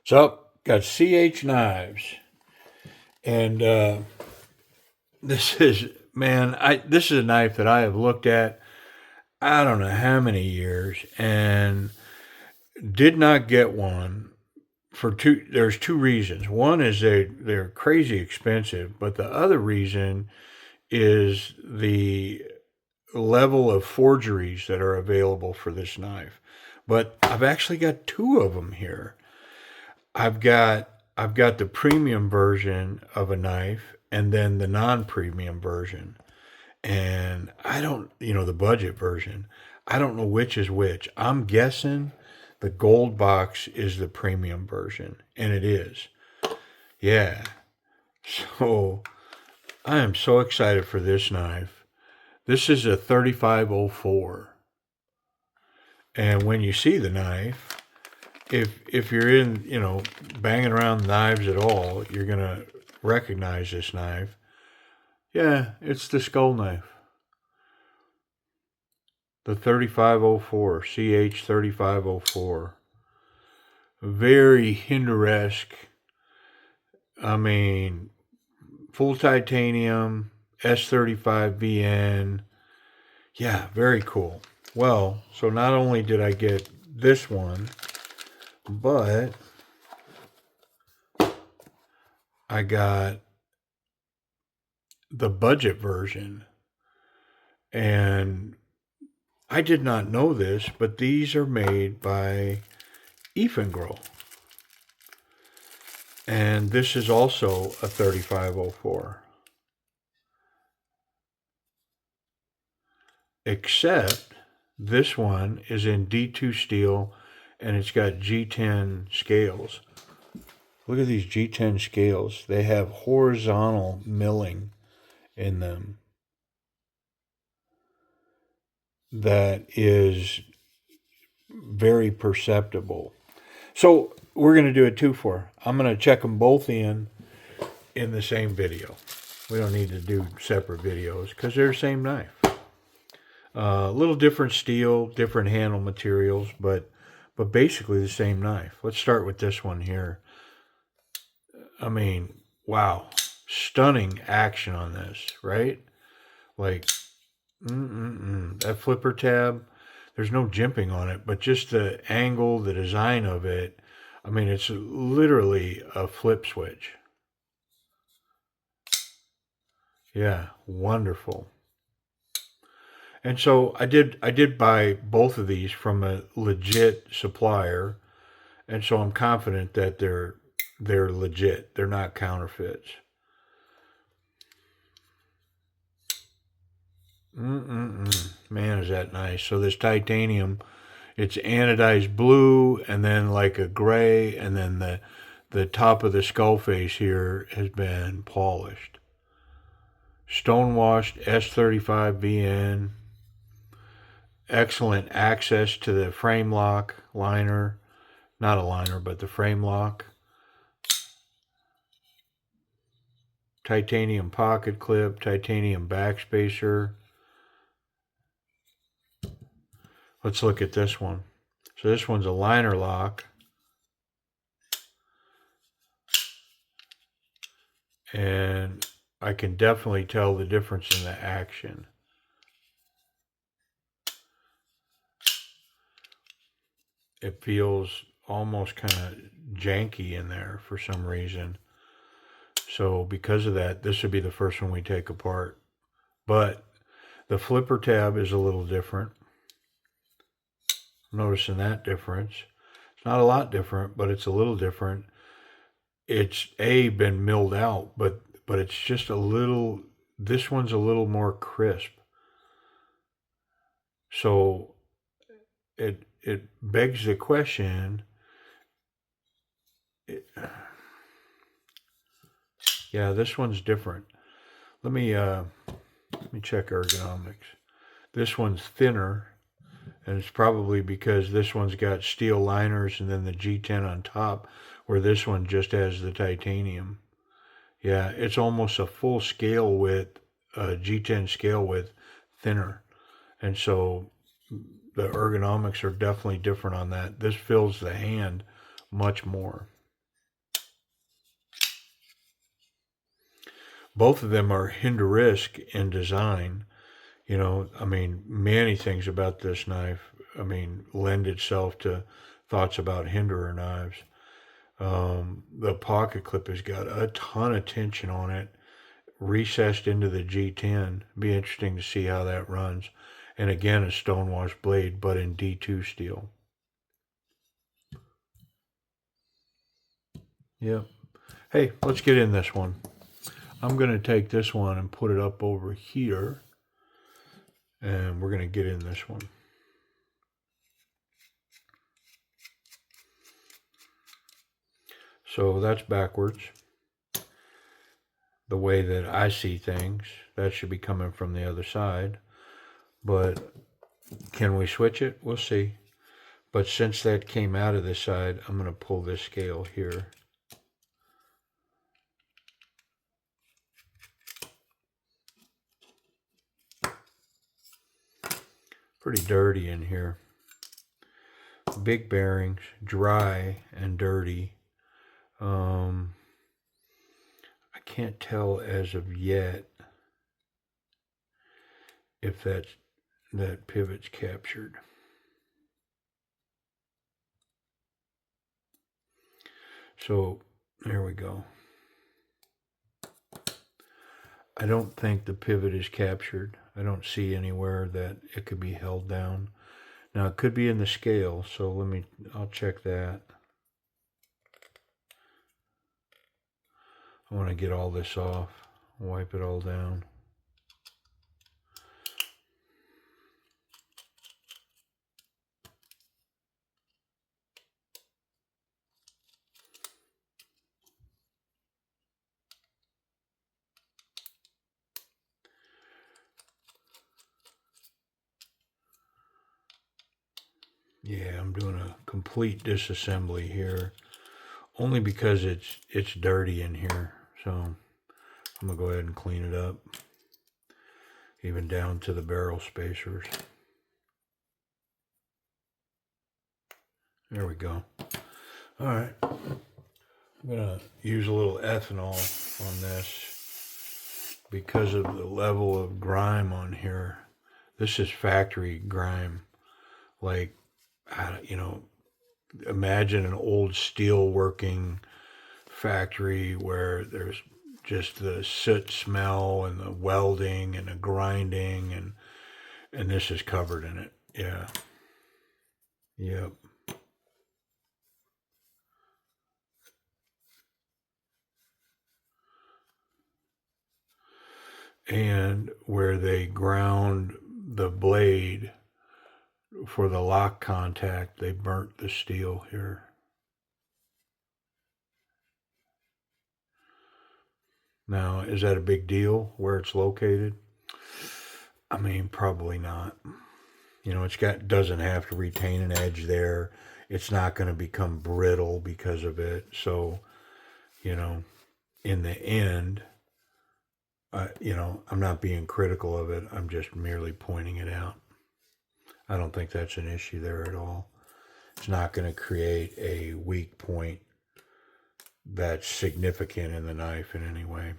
So, got CH knives, and this is this is a knife that I have looked at I don't know how many years and did not get one for two. There's two reasons. One is they're crazy expensive, but the other reason is the level of forgeries that are available for this knife. But I've actually got two of them here. I've got I've got the premium version of a knife and then the non-premium version. And I don't, the budget version. I don't know which is which. I'm guessing the gold box is the premium version, and it is. Yeah. So I am so excited for this knife. This is a 3504. And when you see the knife, if you're in, banging around knives at all, you're going to recognize this knife. Yeah, it's the skull knife. The 3504, CH3504. Very Hinderesque. I mean, full titanium, S35VN. Yeah, very cool. Well, so not only did I get this one, but I got the budget version. And I did not know this, but these are made by Eafengrow. And this is also a 3504. Except this one is in D2 steel and it's got G10 scales. Look at these G10 scales. They have horizontal milling in them. That is very perceptible. So we're going to do a 2-for. I'm going to check them both in the same video. We don't need to do separate videos because they're the same knife. A little different steel, different handle materials, but basically the same knife. Let's start with this one here. I mean, wow. Stunning action on this, right? Like, that flipper tab, there's no jimping on it, but just the angle, the design of it, I mean, it's literally a flip switch. Yeah, wonderful. And so I did buy both of these from a legit supplier, and so I'm confident that they're legit. They're not counterfeits. Man, is that nice. So this titanium, it's anodized blue and then like a gray, and then the top of the skull face here has been polished. Stonewashed S35VN. Excellent access to the frame lock liner. Not a liner, but the frame lock. Titanium pocket clip, titanium backspacer. Let's look at this one. So this one's a liner lock. And I can definitely tell the difference in the action. It feels almost kind of janky in there for some reason. So because of that, this would be the first one we take apart. But the flipper tab is a little different. I'm noticing that difference. It's not a lot different, but it's a little different. It's been milled out, but it's just a little, this one's a little more crisp. So it begs the question, yeah, this one's different. Let me check ergonomics. This one's thinner, and it's probably because this one's got steel liners and then the G10 on top, where this one just has the titanium. Yeah, it's almost a full scale width G10 scale width thinner. And so the ergonomics are definitely different on that. This fills the hand much more. Both of them are hinder-risk in design. You know, I mean, many things about this knife, I mean, lend itself to thoughts about hinderer knives. The pocket clip has got a ton of tension on it, recessed into the G10. Be interesting to see how that runs. And again, a stonewash blade, but in D2 steel. Yep. Hey, let's get in this one. I'm going to take this one and put it up over here. And we're going to get in this one. So that's backwards. The way that I see things, that should be coming from the other side. But can we switch it? We'll see. But since that came out of this side, I'm going to pull this scale here. Pretty dirty in here. Big bearings, dry and dirty. I can't tell as of yet if that pivot's captured. So there we go. I don't think the pivot is captured. I don't see anywhere that it could be held down. Now it could be in the scale, so I'll check that. I want to get all this off, wipe it all down. Yeah, I'm doing a complete disassembly here, only because it's dirty in here. So I'm gonna go ahead and clean it up, even down to the barrel spacers. There we go. All right, I'm gonna use a little ethanol on this because of the level of grime on here. This is factory grime, like, you know, imagine an old steel working factory where there's just the soot smell and the welding and the grinding, and this is covered in it. Yeah. Yep. And where they ground the blade for the lock contact, they burnt the steel here. Now, is that a big deal where it's located? I mean, probably not. You know, doesn't have to retain an edge there. It's not going to become brittle because of it. So, you know, in the end, you know, I'm not being critical of it. I'm just merely pointing it out. I don't think that's an issue there at all. It's not going to create a weak point that's significant in the knife in any way.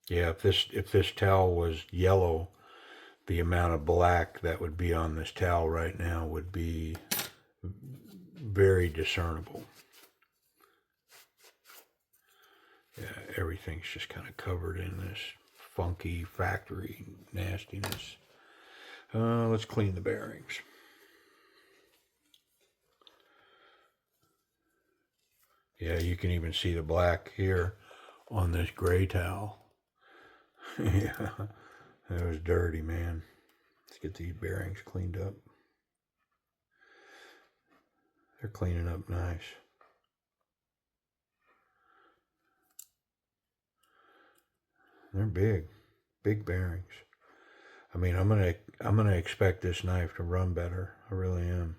Yeah, if this towel was yellow, the amount of black that would be on this towel right now would be very discernible. Yeah, everything's just kind of covered in this funky factory nastiness. Let's clean the bearings. Yeah, you can even see the black here on this gray towel. Yeah, that was dirty, man. Let's get these bearings cleaned up. They're cleaning up nice. They're big bearings. I mean, I'm gonna expect this knife to run better. I really am.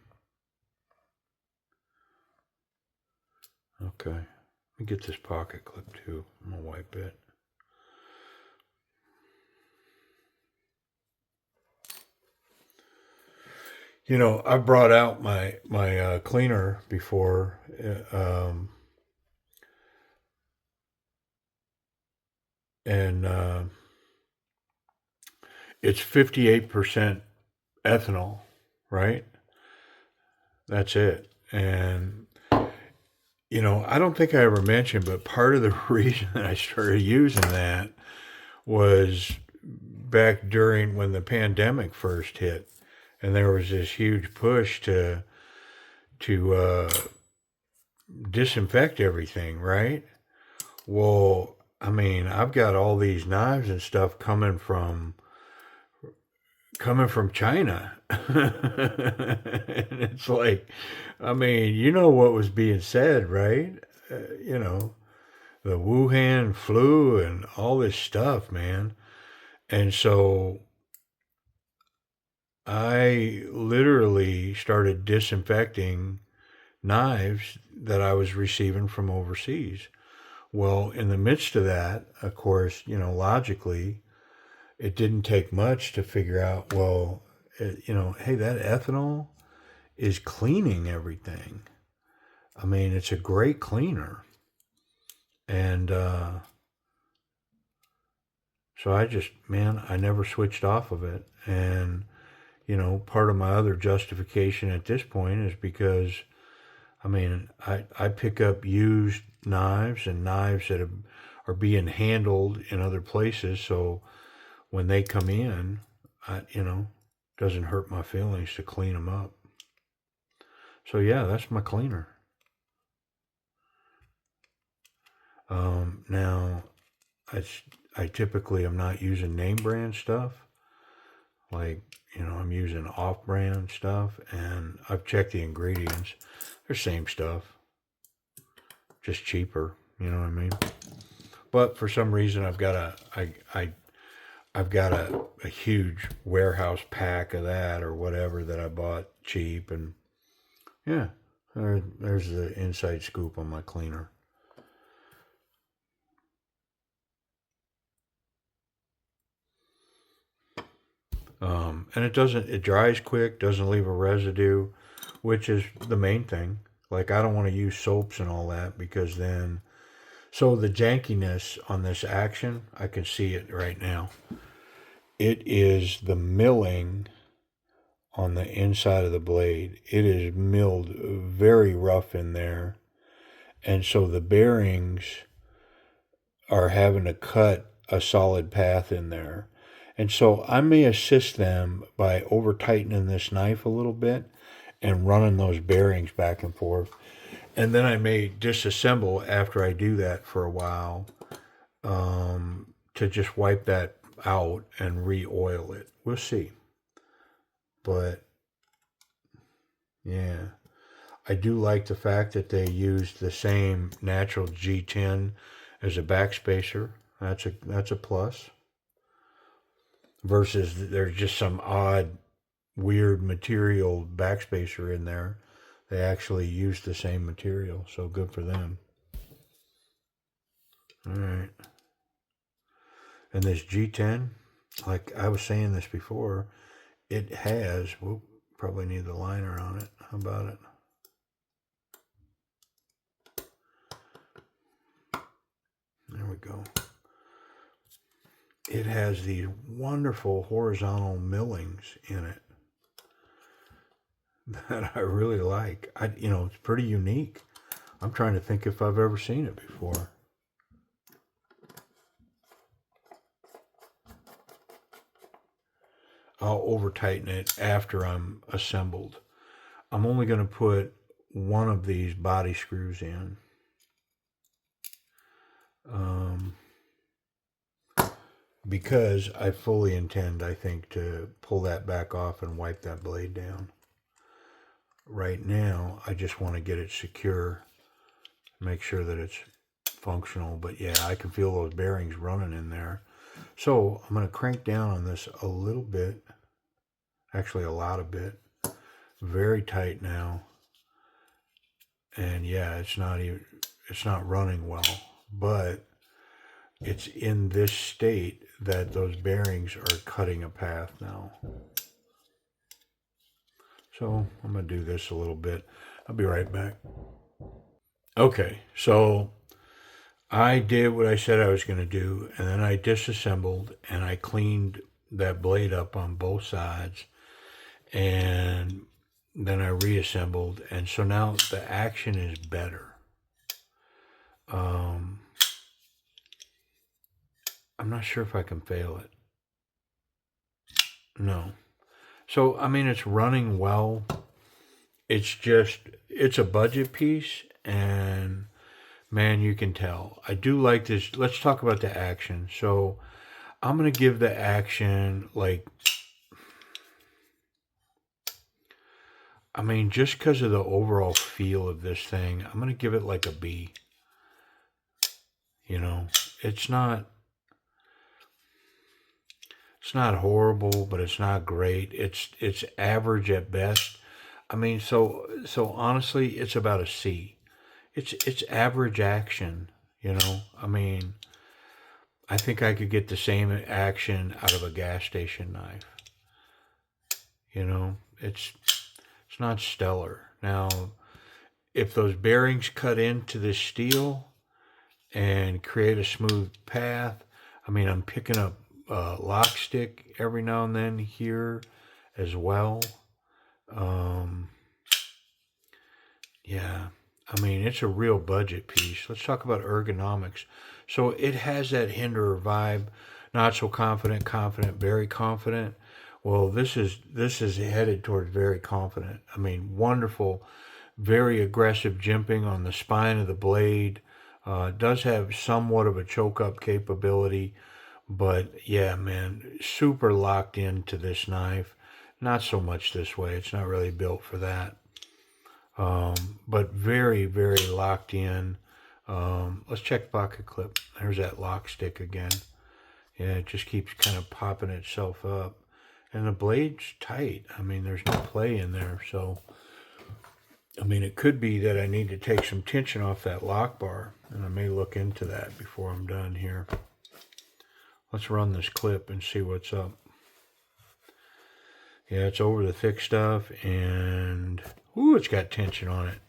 Okay. Let me get this pocket clip too. I'm going to wipe it. You know, I brought out my cleaner before, and it's 58% ethanol, right? That's it. And you know, I don't think I ever mentioned, but part of the reason that I started using that was back during when the pandemic first hit, and there was this huge push to disinfect everything, right? Well, I mean, I've got all these knives and stuff coming from China. And it's like, I mean, you know what was being said, right? You know, the Wuhan flu and all this stuff, man. And so I literally started disinfecting knives that I was receiving from overseas. Well, in the midst of that, of course, you know, logically, it didn't take much to figure out, well, you know, hey, that ethanol is cleaning everything. I mean, it's a great cleaner. And so I just, man, I never switched off of it. And, you know, part of my other justification at this point is because, I mean, I pick up used knives and knives that are being handled in other places. So when they come in, you know, doesn't hurt my feelings to clean them up. So yeah, that's my cleaner. Now, I, I typically am not using name brand stuff. Like, you know, I'm using off brand stuff, and I've checked the ingredients. They're same stuff, just cheaper. You know what I mean? But for some reason, I've got a huge warehouse pack of that or whatever that I bought cheap, and yeah, there's the inside scoop on my cleaner. And it dries quick, doesn't leave a residue, which is the main thing. Like, I don't want to use soaps and all that because then, so the jankiness on this action, I can see it right now. It is the milling on the inside of the blade. It is milled very rough in there. And so the bearings are having to cut a solid path in there. And so I may assist them by over tightening this knife a little bit and running those bearings back and forth. And then I may disassemble after I do that for a while, to just wipe that out and re-oil it. We'll see. But yeah, I do like the fact that they used the same natural G10 as a backspacer. That's a plus. Versus there's just some odd, weird material backspacer in there. They actually used the same material, so good for them. All right. And this G10, like I was saying this before, it has, we'll probably need the liner on it. How about it? There we go. It has these wonderful horizontal millings in it that I really like. You know, it's pretty unique. I'm trying to think if I've ever seen it before. I'll over tighten it after I'm assembled. I'm only going to put one of these body screws in. Because I fully intend, I think, to pull that back off and wipe that blade down. Right now, I just want to get it secure, make sure that it's functional. But yeah, I can feel those bearings running in there. So I'm going to crank down on this a little bit, actually a lot of bit, very tight now. And yeah, it's not even, it's not running well, but it's in this state that those bearings are cutting a path now. So I'm going to do this a little bit. I'll be right back. Okay, so I did what I said I was going to do, and then I disassembled and I cleaned that blade up on both sides, and then I reassembled, and so now the action is better. I'm not sure if I can fail it. No. So, I mean, it's running well. It's just, it's a budget piece, and man, you can tell. I do like this. Let's talk about the action. So, I'm going to give the action, like, I mean, just because of the overall feel of this thing, I'm going to give it like a B. You know, it's not horrible, but it's not great. It's average at best. I mean, so honestly, it's about a C. It's average action, you know. I mean, I think I could get the same action out of a gas station knife. You know, it's not stellar. Now, if those bearings cut into this steel and create a smooth path, I mean, I'm picking up lock stick every now and then here as well. Yeah, I mean, it's a real budget piece. Let's talk about ergonomics. So it has that hinderer vibe, not so confident, confident, very confident. Well, this is headed towards very confident. I mean, wonderful, very aggressive jimping on the spine of the blade. It does have somewhat of a choke up capability, but yeah, man, super locked into this knife. Not so much this way. It's not really built for that. But very, very locked in. Let's check pocket clip. There's that lock stick again. Yeah, it just keeps kind of popping itself up. And the blade's tight. I mean, there's no play in there. So, I mean, it could be that I need to take some tension off that lock bar. And I may look into that before I'm done here. Let's run this clip and see what's up. Yeah, it's over the thick stuff. And, ooh, it's got tension on it.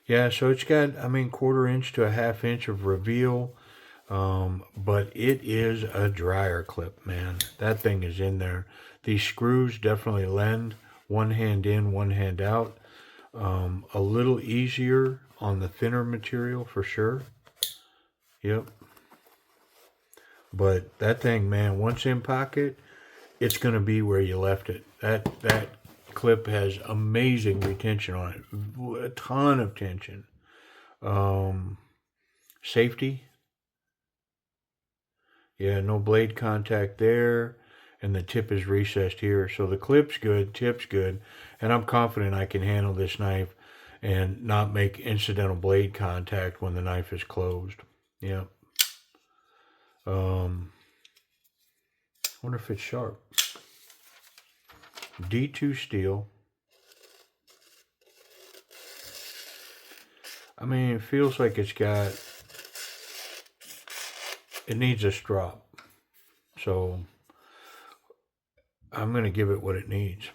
Yeah, so it's got, I mean, 1/4 inch to a 1/2 inch of reveal. But it is a dryer clip, man. That thing is in there. These screws definitely lend. One hand in, one hand out. A little easier on the thinner material for sure. Yep. But that thing, man, once in pocket, it's going to be where you left it. That clip has amazing retention on it. A ton of tension. Safety. Yeah, no blade contact there. And the tip is recessed here. So the clip's good, tip's good. And I'm confident I can handle this knife and not make incidental blade contact when the knife is closed. Yep. Wonder if it's sharp. D2 steel. I mean, it feels like it needs a strop. So I'm going to give it what it needs.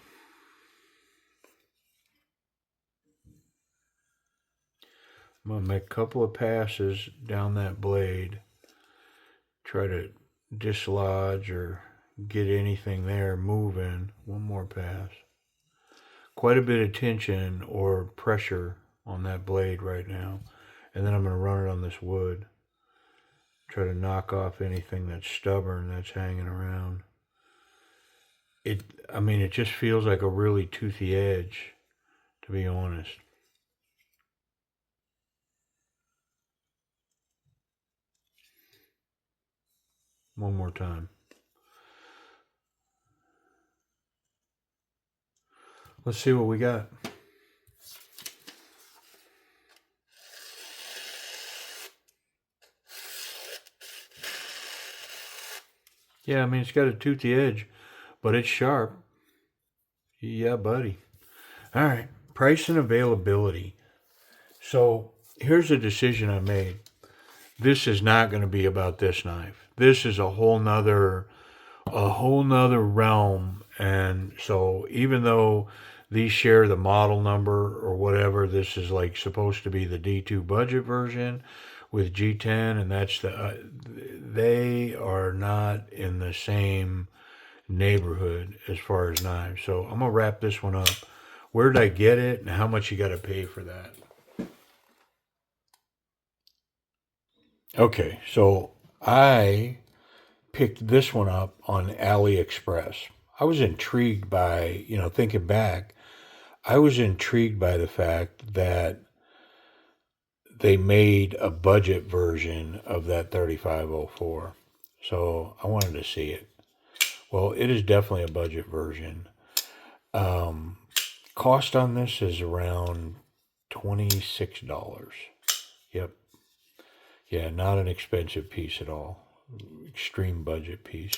I'm going to make a couple of passes down that blade. Try to dislodge or get anything there moving. One more pass. Quite a bit of tension or pressure on that blade right now. And then I'm going to run it on this wood. Try to knock off anything that's stubborn that's hanging around. I mean, it just feels like a really toothy edge, to be honest. One more time. Let's see what we got. Yeah, I mean, it's got a toothy edge, but it's sharp. Yeah, buddy. All right, price and availability. So here's a decision I made. This is not going to be about this knife. This is a whole nother realm. And so even though these share the model number or whatever, this is like supposed to be the D2 budget version with G10, and that's they are not in the same neighborhood as far as knives. So I'm gonna wrap this one up. Where did I get it, and how much you got to pay for that? Okay, so I picked this one up on AliExpress. I was intrigued by, thinking back, I was intrigued by the fact that they made a budget version of that 3504. So I wanted to see it. Well, it is definitely a budget version. Cost on this is around $26. Yep. Yeah, not an expensive piece at all. Extreme budget piece.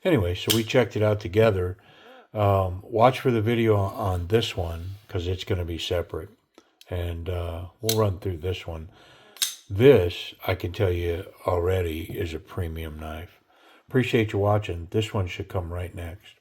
Anyway, so we checked it out together. Watch for the video on this one because it's going to be separate. And we'll run through this one. This, I can tell you already, is a premium knife. Appreciate you watching. This one should come right next.